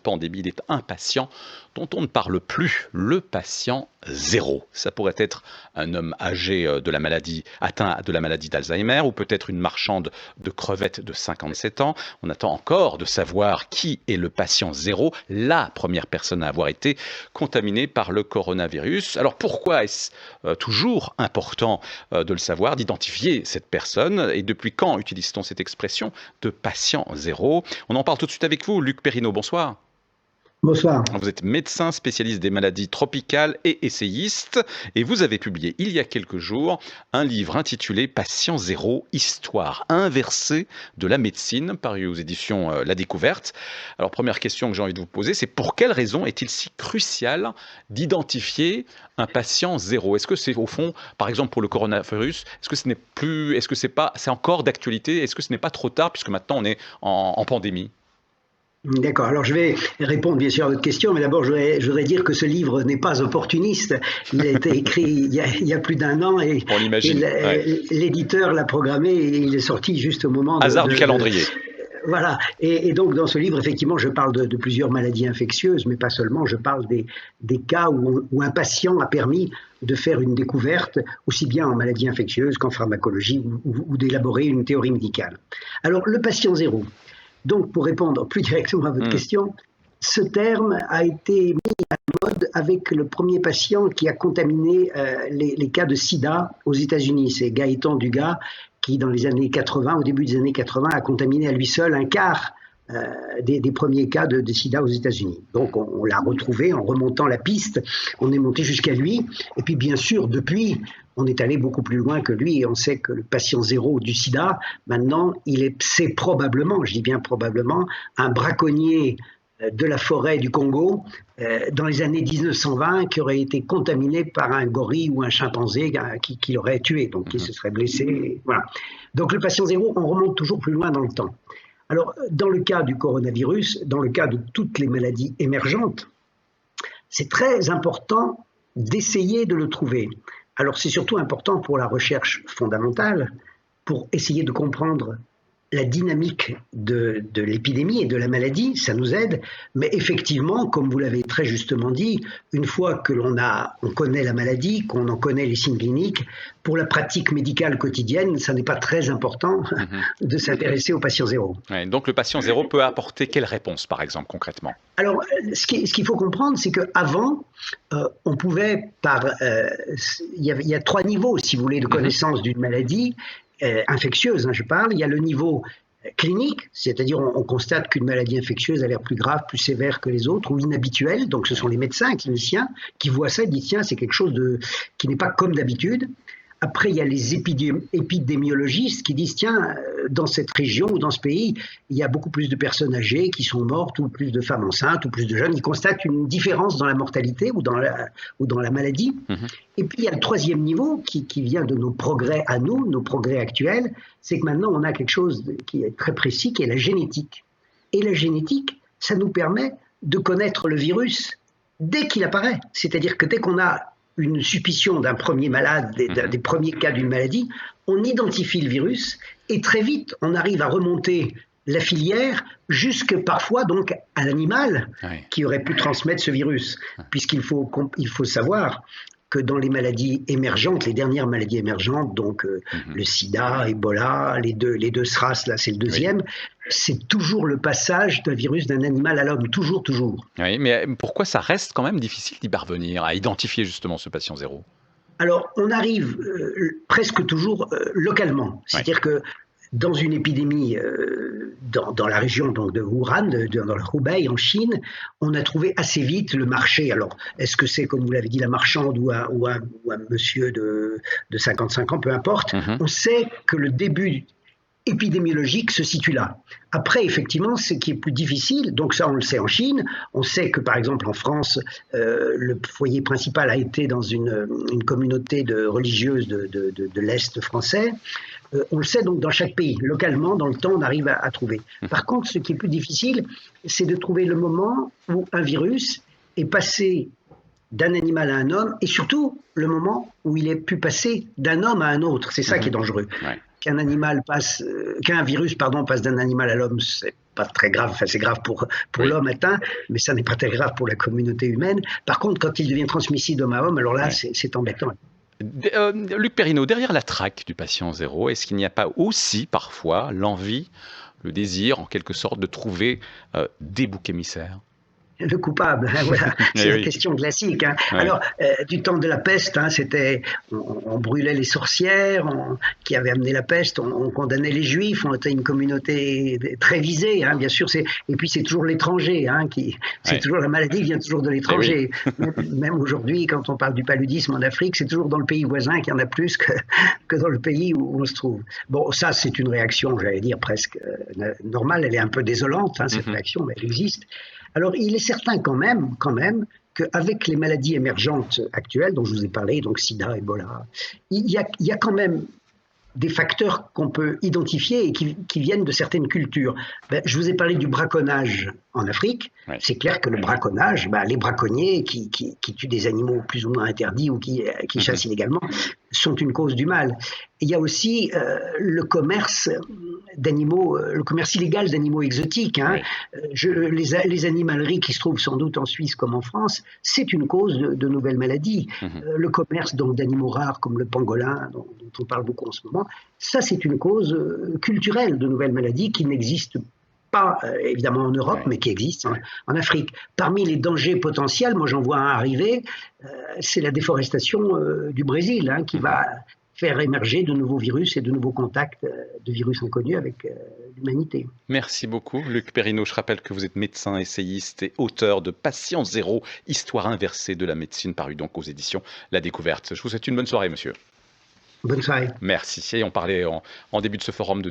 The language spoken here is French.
pandémie, il est un patient dont on ne parle plus, le patient zéro. Ça pourrait être un homme âgé de la maladie, atteint de la maladie d'Alzheimer, ou peut-être une marchande de crevettes de 57 ans. On attend encore de savoir qui est le patient zéro, la première personne à avoir été contaminée par le coronavirus. Alors pourquoi est-ce toujours important de le savoir, d'identifier cette personne, et depuis quand utilise-t-on cette expression de patient zéro? On en parle tout de suite avec vous, Luc Perrineau, bonsoir. Bonsoir. Vous êtes médecin spécialiste des maladies tropicales et essayiste, et vous avez publié il y a quelques jours un livre intitulé Patient zéro, histoire inversée de la médecine, paru aux éditions La Découverte. Alors première question que j'ai envie de vous poser, c'est pour quelle raison est-il si crucial d'identifier un patient zéro? Est-ce que c'est au fond, par exemple pour le coronavirus, est-ce que ce n'est plus, est-ce que c'est encore d'actualité? Est-ce que ce n'est pas trop tard puisque maintenant on est en pandémie? D'accord, alors je vais répondre bien sûr à votre question, mais d'abord je voudrais dire que ce livre n'est pas opportuniste. Il a été écrit il y a plus d'un an et l'éditeur l'a programmé et il est sorti juste au moment hasard du calendrier. Voilà, et donc dans ce livre, effectivement, je parle de plusieurs maladies infectieuses, mais pas seulement, je parle des cas où un patient a permis de faire une découverte, aussi bien en maladie infectieuse qu'en pharmacologie, ou d'élaborer une théorie médicale. Alors, le patient zéro. Donc, pour répondre plus directement à votre question, ce terme a été mis à la mode avec le premier patient qui a contaminé les cas de sida aux États-Unis. C'est Gaëtan Dugas qui, dans les années 80, au début des années 80, a contaminé à lui seul un quart des premiers cas de sida aux États-Unis. Donc, on l'a retrouvé en remontant la piste, on est monté jusqu'à lui, et puis bien sûr, depuis, on est allé beaucoup plus loin que lui, et on sait que le patient zéro du sida, maintenant, c'est probablement, je dis bien probablement, un braconnier de la forêt du Congo dans les années 1920 qui aurait été contaminé par un gorille ou un chimpanzé qui l'aurait tué, donc qui se serait blessé. Voilà. Donc le patient zéro, on remonte toujours plus loin dans le temps. Alors, dans le cas du coronavirus, dans le cas de toutes les maladies émergentes, c'est très important d'essayer de le trouver. Alors, c'est surtout important pour la recherche fondamentale, pour essayer de comprendre la dynamique de l'épidémie et de la maladie, ça nous aide, mais effectivement, comme vous l'avez très justement dit, une fois que on connaît la maladie, qu'on en connaît les signes cliniques, pour la pratique médicale quotidienne, ça n'est pas très important de s'intéresser au patient zéro. Ouais, donc le patient zéro peut apporter quelle réponse, par exemple, concrètement? Alors, ce qu'il faut comprendre, c'est qu'avant, on pouvait, il y a trois niveaux, si vous voulez, de connaissance d'une maladie infectieuse, je parle. Il y a le niveau clinique, c'est-à-dire on constate qu'une maladie infectieuse a l'air plus grave, plus sévère que les autres, ou inhabituelle. Donc ce sont les médecins cliniciens qui voient ça et disent tiens, c'est quelque chose qui n'est pas comme d'habitude. Après, il y a les épidémiologistes qui disent tiens, dans cette région ou dans ce pays, il y a beaucoup plus de personnes âgées qui sont mortes, ou plus de femmes enceintes, ou plus de jeunes. Ils constatent une différence dans la mortalité ou dans la maladie. Et puis, il y a le troisième niveau qui vient de nos progrès à nous, nos progrès actuels, c'est que maintenant, on a quelque chose qui est très précis, qui est la génétique. Et la génétique, ça nous permet de connaître le virus dès qu'il apparaît. C'est-à-dire que dès qu'on a une suspicion d'un premier malade, des premiers cas d'une maladie, on identifie le virus et très vite, on arrive à remonter la filière jusque parfois donc à l'animal qui aurait pu transmettre ce virus. Puisqu'il faut savoir que dans les maladies émergentes, les dernières maladies émergentes, donc le sida, Ebola, les deux SRAS, là c'est le deuxième, c'est toujours le passage d'un virus d'un animal à l'homme, toujours. Oui, mais pourquoi ça reste quand même difficile d'y parvenir, à identifier justement ce patient zéro? Alors, on arrive presque toujours localement, c'est-à-dire que dans une épidémie dans la région donc, de Wuhan, dans le Hubei en Chine, on a trouvé assez vite le marché. Alors, est-ce que c'est, comme vous l'avez dit, la marchande ou un monsieur de 55 ans, peu importe. On sait que le début épidémiologique se situe là. Après, effectivement, ce qui est plus difficile, donc ça on le sait en Chine, on sait que par exemple en France, le foyer principal a été dans une communauté religieuse de l'Est français. On le sait donc dans chaque pays, localement, dans le temps, on arrive à trouver. Par contre, ce qui est plus difficile, c'est de trouver le moment où un virus est passé d'un animal à un homme, et surtout le moment où il est pu passer d'un homme à un autre. C'est ça qui est dangereux. Qu'un virus passe d'un animal à l'homme, c'est pas très grave, enfin c'est grave pour Oui. l'homme atteint, mais ça n'est pas très grave pour la communauté humaine. Par contre, quand il devient transmissible d'homme à homme, alors là, Ouais. c'est embêtant. Luc Perrineau, derrière la traque du patient zéro, est-ce qu'il n'y a pas aussi parfois l'envie, le désir en quelque sorte de trouver des boucs émissaires? Le coupable, hein, voilà, c'est Eh la oui, question classique. Hein. ouais, Alors, du temps de la peste, hein, on brûlait les sorcières qui avaient amené la peste, on condamnait les juifs, on était une communauté très visée, hein, bien sûr. Et puis c'est toujours l'étranger, hein, c'est ouais. toujours la maladie vient toujours de Eh oui, l'étranger. Même aujourd'hui, quand on parle du paludisme en Afrique, c'est toujours dans le pays voisin qu'il y en a plus que dans le pays où on se trouve. Bon, ça c'est une réaction, j'allais dire presque normale. Elle est un peu désolante, hein, cette mhm, réaction, mais elle existe. Alors, il est certain quand même qu'avec les maladies émergentes actuelles dont je vous ai parlé, donc sida, Ebola, il y a quand même des facteurs qu'on peut identifier et qui viennent de certaines cultures. Je vous ai parlé du braconnage en Afrique. ouais, C'est clair que le braconnage, les braconniers qui tuent des animaux plus ou moins interdits ou qui mhm, chassent illégalement, sont une cause du mal. Il y a aussi le commerce d'animaux, le commerce illégal d'animaux exotiques. Hein. oui, Les animaleries qui se trouvent sans doute en Suisse comme en France, c'est une cause de nouvelles maladies. mhm, Le commerce donc d'animaux rares comme le pangolin, dont on parle beaucoup en ce moment, ça c'est une cause culturelle de nouvelles maladies qui n'existent pas évidemment en Europe, ouais. mais qui existent en Afrique. Parmi les dangers potentiels, moi j'en vois un arriver, c'est la déforestation du Brésil, hein, qui Mhm. va faire émerger de nouveaux virus et de nouveaux contacts de virus inconnus avec l'humanité. Merci beaucoup, Luc Perrineau. Je rappelle que vous êtes médecin, essayiste et auteur de Patient Zéro, Histoire inversée de la médecine, paru donc aux éditions La Découverte. Je vous souhaite une bonne soirée, monsieur. Bonne soirée. Merci. Et on parlait en début de ce forum de